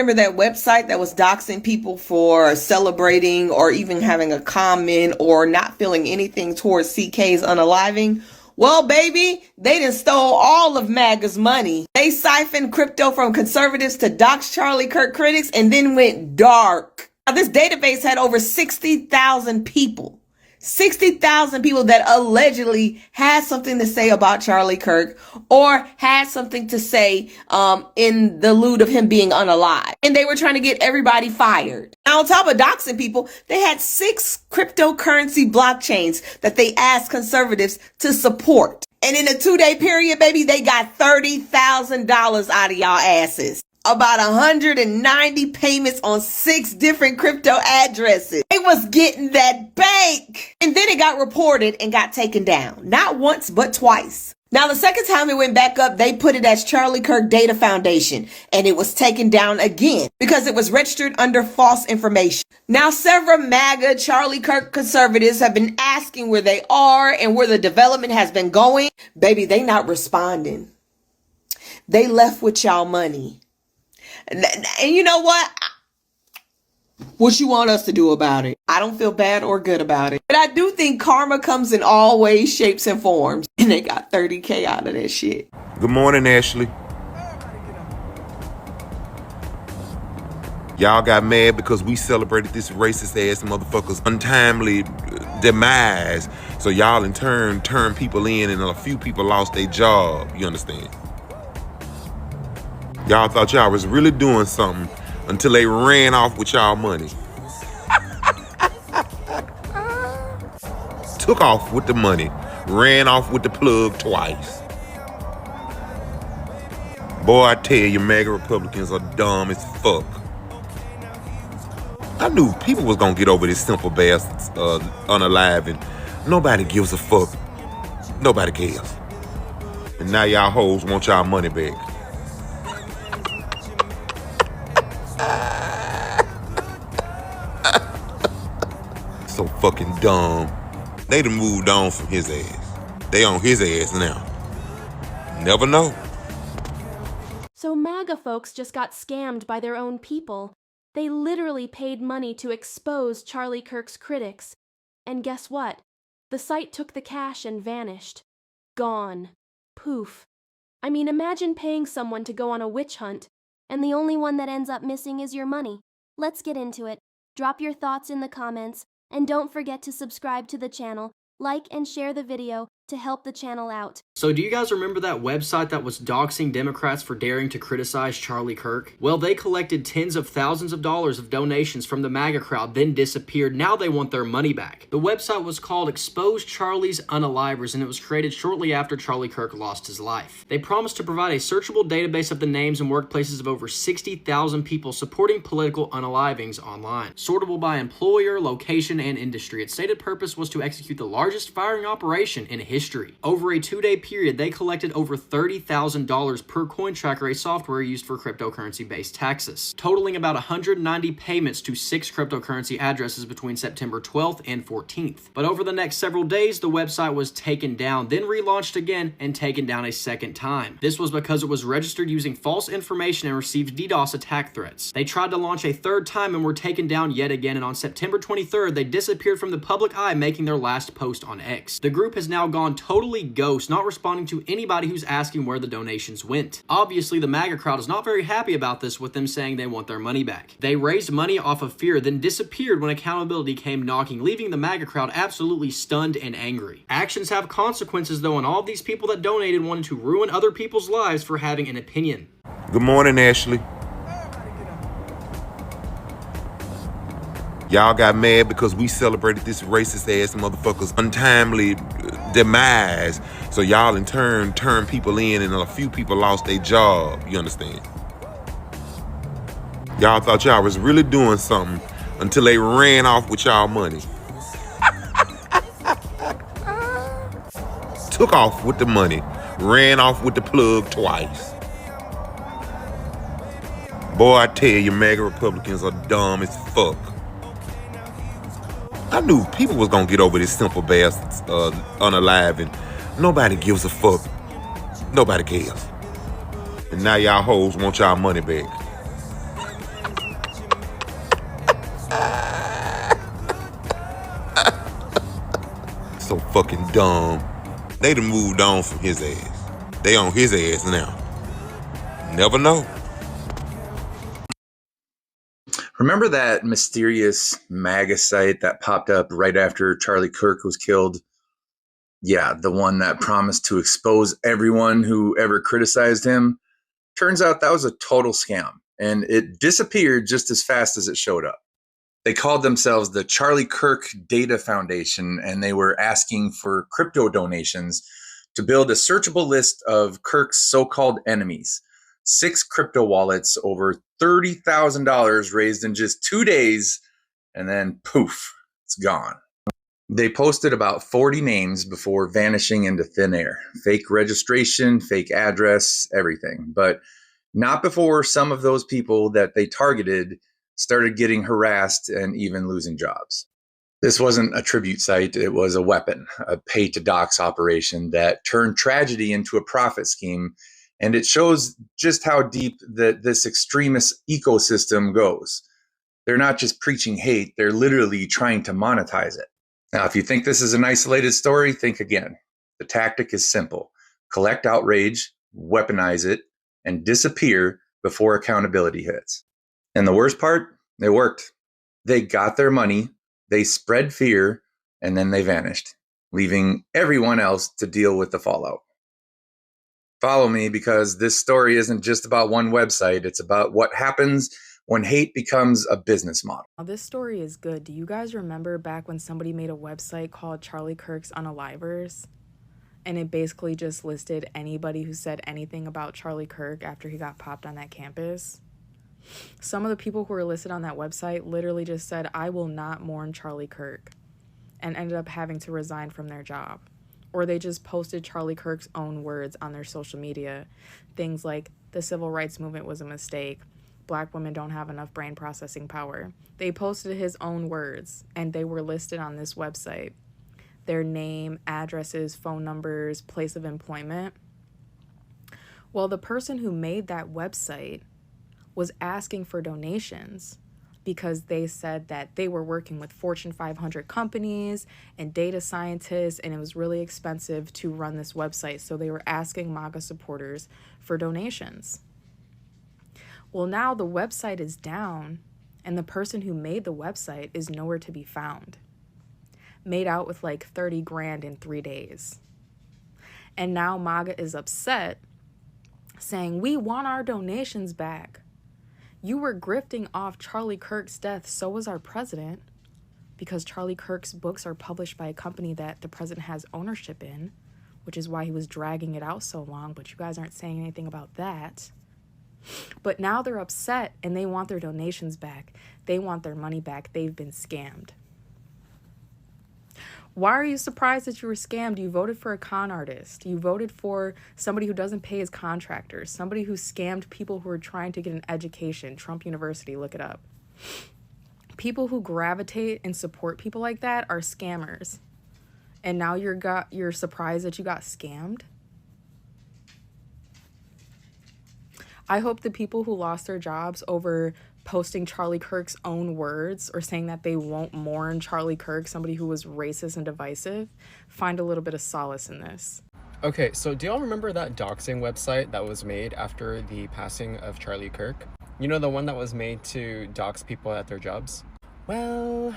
Remember that website that was doxing people for celebrating or even having a comment or not feeling anything towards CK's unaliving? Well, baby, they done stole all of MAGA's money. They siphoned crypto from conservatives to dox Charlie Kirk critics and then went dark. Now, this database had over 60,000 people. 60,000 people that allegedly had something to say about Charlie Kirk or had something to say in the lieu of him being unalive. And they were trying to get everybody fired. Now, on top of doxing people, they had 6 cryptocurrency blockchains that they asked conservatives to support. And in a 2-day period, baby, they got $30,000 out of y'all asses. About 190 payments on 6 different crypto addresses. They was getting that bank. And then it got reported and got taken down. Not once, but twice. Now, the second time it went back up, they put it as Charlie Kirk Data Foundation, and it was taken down again because it was registered under false information. Now, several MAGA Charlie Kirk conservatives have been asking where they are and where the development has been going. Baby, they not responding. They left with y'all money. And you know what? What you want us to do about it? I don't feel bad or good about it. But I do think karma comes in all ways, shapes, and forms. And they got 30K out of that shit. Good morning, Ashley. Y'all got mad because we celebrated this racist ass motherfucker's untimely demise. So y'all in turn turned people in and a few people lost their job. You understand? Y'all thought y'all was really doing something until they ran off with y'all money. Took off with the money. Ran off with the plug twice. Boy, I tell you, MAGA Republicans are dumb as fuck. I knew people was gonna get over this simple bastards unaliving. Nobody gives a fuck. Nobody cares. And now y'all hoes want y'all money back. So fucking dumb. They done moved on from his ass. They on his ass now. Never know. So MAGA folks just got scammed by their own people. They literally paid money to expose Charlie Kirk's critics. And guess what? The site took the cash and vanished. Gone. Poof. I mean, imagine paying someone to go on a witch hunt, and the only one that ends up missing is your money. Let's get into it. Drop your thoughts in the comments. And don't forget to subscribe to the channel, like and share the video to help the channel out. So do you guys remember that website that was doxing Democrats for daring to criticize Charlie Kirk? Well, they collected tens of thousands of dollars of donations from the MAGA crowd, then disappeared. Now they want their money back. The website was called Expose Charlie's Unalivers, and it was created shortly after Charlie Kirk lost his life. They promised to provide a searchable database of the names and workplaces of over 60,000 people supporting political unalivings online, sortable by employer, location, and industry. Its stated purpose was to execute the largest firing operation in history. Over a 2-day period, they collected over $30,000 per coin tracker, a software used for cryptocurrency-based taxes, totaling about 190 payments to 6 cryptocurrency addresses between September 12th and 14th. But over the next several days, the website was taken down, then relaunched again and taken down a second time. This was because it was registered using false information and received DDoS attack threats. They tried to launch a third time and were taken down yet again, and on September 23rd, they disappeared from the public eye, making their last post on X. The group has now gone totally ghost, not responding to anybody who's asking where the donations went. Obviously, the MAGA crowd is not very happy about this, with them saying they want their money back. They raised money off of fear, then disappeared when accountability came knocking, leaving the MAGA crowd absolutely stunned and angry. Actions have consequences, though, and all of these people that donated wanted to ruin other people's lives for having an opinion. Good morning, Ashley. Y'all got mad because we celebrated this racist ass motherfucker's untimely demise. So y'all in turn turned people in and a few people lost their job. You understand? Y'all thought y'all was really doing something until they ran off with y'all money. Took off with the money. Ran off with the plug twice. Boy, I tell you, MAGA Republicans are dumb as fuck. I knew people was gonna get over this simple bastards unaliving. Nobody gives a fuck. Nobody cares. And now y'all hoes want y'all money back. so fucking dumb. They done moved on from his ass. They on his ass now. Never know. Remember that mysterious MAGA site that popped up right after Charlie Kirk was killed? Yeah, the one that promised to expose everyone who ever criticized him. Turns out that was a total scam, and it disappeared just as fast as it showed up. They called themselves the Charlie Kirk Data Foundation, and they were asking for crypto donations to build a searchable list of Kirk's so-called enemies. 6 crypto wallets, over $30,000 raised in just 2 days, and then poof, it's gone. They posted about 40 names before vanishing into thin air. Fake registration, fake address, everything. But not before some of those people that they targeted started getting harassed and even losing jobs. This wasn't a tribute site, it was a weapon, a pay-to-dox operation that turned tragedy into a profit scheme, and it shows just how deep this extremist ecosystem goes. They're not just preaching hate, they're literally trying to monetize it. Now, if you think this is an isolated story, think again. The tactic is simple. Collect outrage, weaponize it, and disappear before accountability hits. And the worst part, it worked. They got their money, they spread fear, and then they vanished, leaving everyone else to deal with the fallout. Follow me, because this story isn't just about one website, it's about what happens when hate becomes a business model. Now, this story is good. Do you guys remember back when somebody made a website called Charlie Kirk's Unalivers? And it basically just listed anybody who said anything about Charlie Kirk after he got popped on that campus? Some of the people who were listed on that website literally just said, "I will not mourn Charlie Kirk," and ended up having to resign from their job. Or they just posted Charlie Kirk's own words on their social media. Things like, "The civil rights movement was a mistake. Black women don't have enough brain processing power." They posted his own words, and they were listed on this website. Their name, addresses, phone numbers, place of employment. Well, the person who made that website was asking for donations because they said that they were working with Fortune 500 companies and data scientists, and it was really expensive to run this website. So they were asking MAGA supporters for donations. Well, now the website is down, and the person who made the website is nowhere to be found. Made out with like 30 grand in 3 days. And now MAGA is upset, saying, "We want our donations back. You were grifting off Charlie Kirk's death, so was our president," because Charlie Kirk's books are published by a company that the president has ownership in, which is why he was dragging it out so long, but you guys aren't saying anything about that. But now they're upset and they want their donations back. They want their money back. They've been scammed. Why are you surprised that you were scammed? You voted for a con artist. You voted for somebody who doesn't pay his contractors, somebody who scammed people who are trying to get an education. Trump University, look it up. People who gravitate and support people like that are scammers. And now you're surprised that you got scammed? I hope the people who lost their jobs over posting Charlie Kirk's own words or saying that they won't mourn Charlie Kirk, somebody who was racist and divisive, find a little bit of solace in this. Okay, so do y'all remember that doxing website that was made after the passing of Charlie Kirk? You know, the one that was made to dox people at their jobs? Well,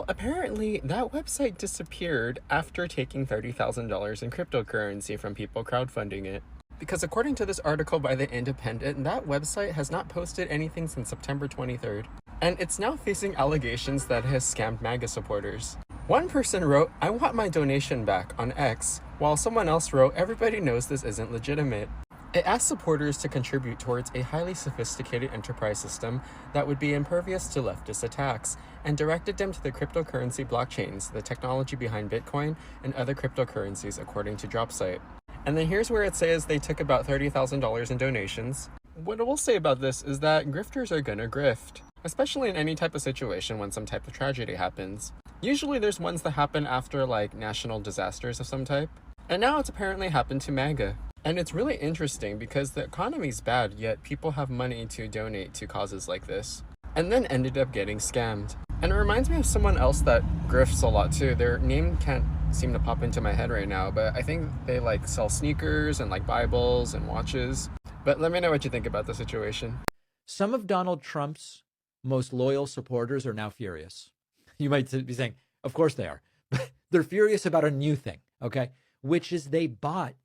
apparently that website disappeared after taking $30,000 in cryptocurrency from people crowdfunding it. Because according to this article by The Independent, that website has not posted anything since September 23rd. And it's now facing allegations that it has scammed MAGA supporters. One person wrote, "I want my donation back" on X, while someone else wrote, "Everybody knows this isn't legitimate." It asked supporters to contribute towards a highly sophisticated enterprise system that would be impervious to leftist attacks, and directed them to the cryptocurrency blockchains, the technology behind Bitcoin and other cryptocurrencies, according to Dropsite. And then here's where it says they took about $30,000 in donations. What I will say about this is that grifters are gonna grift, especially in any type of situation when some type of tragedy happens. Usually there's ones that happen after like national disasters of some type. And now it's apparently happened to MAGA. And it's really interesting because the economy's bad, yet people have money to donate to causes like this. And then ended up getting scammed. And it reminds me of someone else that grifts a lot too. Their name can't seem to pop into my head right now, but I think they like sell sneakers and like Bibles and watches. But let me know what you think about the situation. Some of Donald Trump's most loyal supporters are now furious. You might be saying, of course they are. But they're furious about a new thing, okay? Which is they bought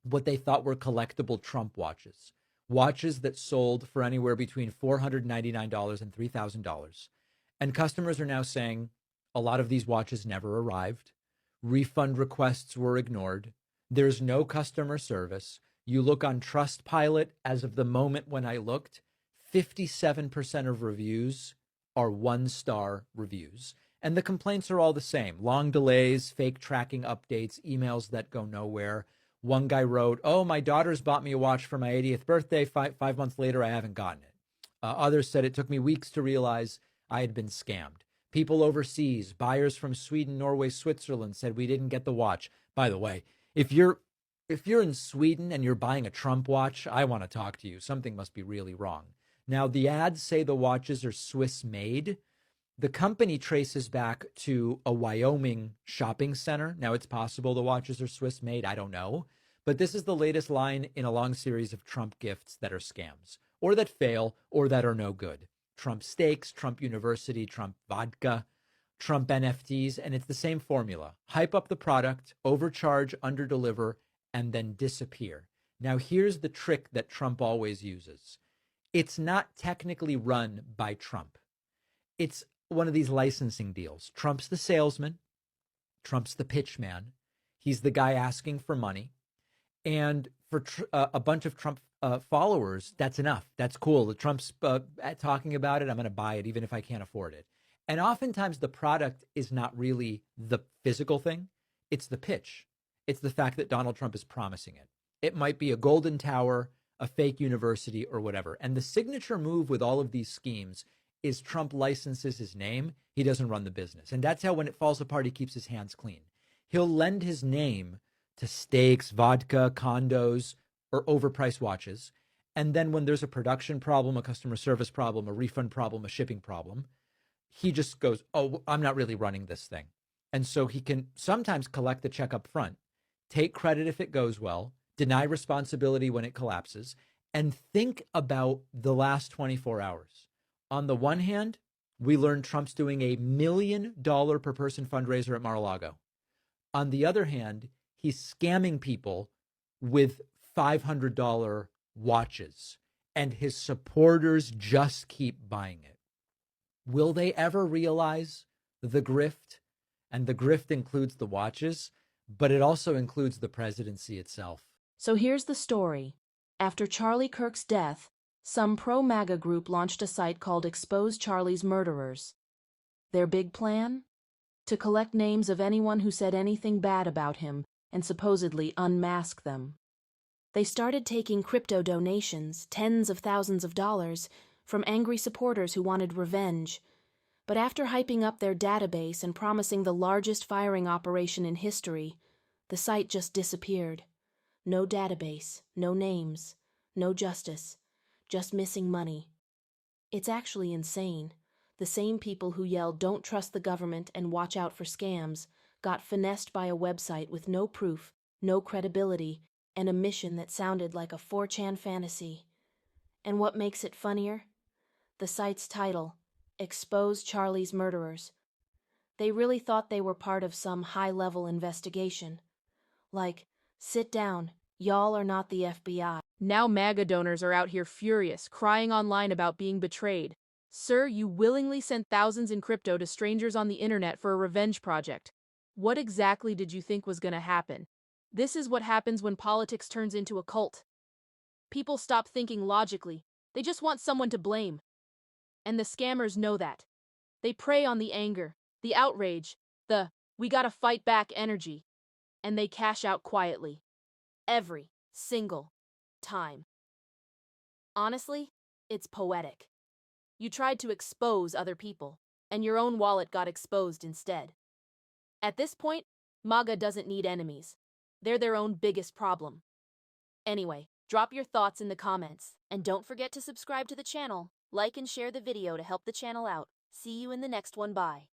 what they thought were collectible Trump watches. Watches that sold for anywhere between $499 and $3,000. And customers are now saying a lot of these watches never arrived. Refund requests were ignored. There's no customer service. You look on Trustpilot, as of the moment when I looked, 57% of reviews are 1-star reviews. And the complaints are all the same. Long delays, fake tracking updates, emails that go nowhere. One guy wrote, "Oh, my daughter's bought me a watch for my 80th birthday. Five months later, I haven't gotten it." Others said it took me weeks to realize I had been scammed. People overseas, buyers from Sweden, Norway, Switzerland said we didn't get the watch. By the way, if you're in Sweden and you're buying a Trump watch, I want to talk to you. Something must be really wrong. Now, the ads say the watches are Swiss made. The company traces back to a Wyoming shopping center. Now, it's possible the watches are Swiss made. I don't know. But this is the latest line in a long series of Trump gifts that are scams, or that fail, or that are no good. Trump steaks, Trump University, Trump vodka, Trump NFTs, and it's the same formula. Hype up the product, overcharge, underdeliver, and then disappear. Now, here's the trick that Trump always uses. It's not technically run by Trump. It's one of these licensing deals. Trump's the salesman. Trump's the pitch man. He's the guy asking for money. And for a bunch of Trump followers, that's enough. That's cool. The Trump's talking about it. I'm going to buy it, even if I can't afford it. And oftentimes the product is not really the physical thing. It's the pitch. It's the fact that Donald Trump is promising it. It might be a golden tower, a fake university, or whatever. And the signature move with all of these schemes is Trump licenses his name. He doesn't run the business. And that's how, when it falls apart, he keeps his hands clean. He'll lend his name to steaks, vodka, condos, or overpriced watches. And then when there's a production problem, a customer service problem, a refund problem, a shipping problem, he just goes, "Oh, I'm not really running this thing." And so he can sometimes collect the check up front, take credit if it goes well, deny responsibility when it collapses, and think about the last 24 hours. On the one hand, we learned Trump's doing a $1 million per person fundraiser at Mar-a-Lago. On the other hand, he's scamming people with $500 watches, and his supporters just keep buying it. Will they ever realize the grift? And the grift includes the watches, but it also includes the presidency itself. So here's the story. After Charlie Kirk's death, some pro-MAGA group launched a site called Expose Charlie's Murderers. Their big plan? To collect names of anyone who said anything bad about him and supposedly unmask them. They started taking crypto donations, tens of thousands of dollars, from angry supporters who wanted revenge. But after hyping up their database and promising the largest firing operation in history, the site just disappeared. No database, no names, no justice, just missing money. It's actually insane. The same people who yelled, "Don't trust the government and watch out for scams," got finessed by a website with no proof, no credibility, and a mission that sounded like a 4chan fantasy. And what makes it funnier? The site's title, Expose Charlie's Murderers. They really thought they were part of some high-level investigation. Like, sit down, y'all are not the FBI. Now MAGA donors are out here furious, crying online about being betrayed. Sir, you willingly sent thousands in crypto to strangers on the internet for a revenge project. What exactly did you think was going to happen? This is what happens when politics turns into a cult. People stop thinking logically. They just want someone to blame. And the scammers know that. They prey on the anger, the outrage, the "we gotta fight back" energy. And they cash out quietly. Every single time. Honestly, it's poetic. You tried to expose other people, and your own wallet got exposed instead. At this point, MAGA doesn't need enemies. They're their own biggest problem. Anyway, drop your thoughts in the comments, and don't forget to subscribe to the channel, like and share the video to help the channel out. See you in the next one. Bye.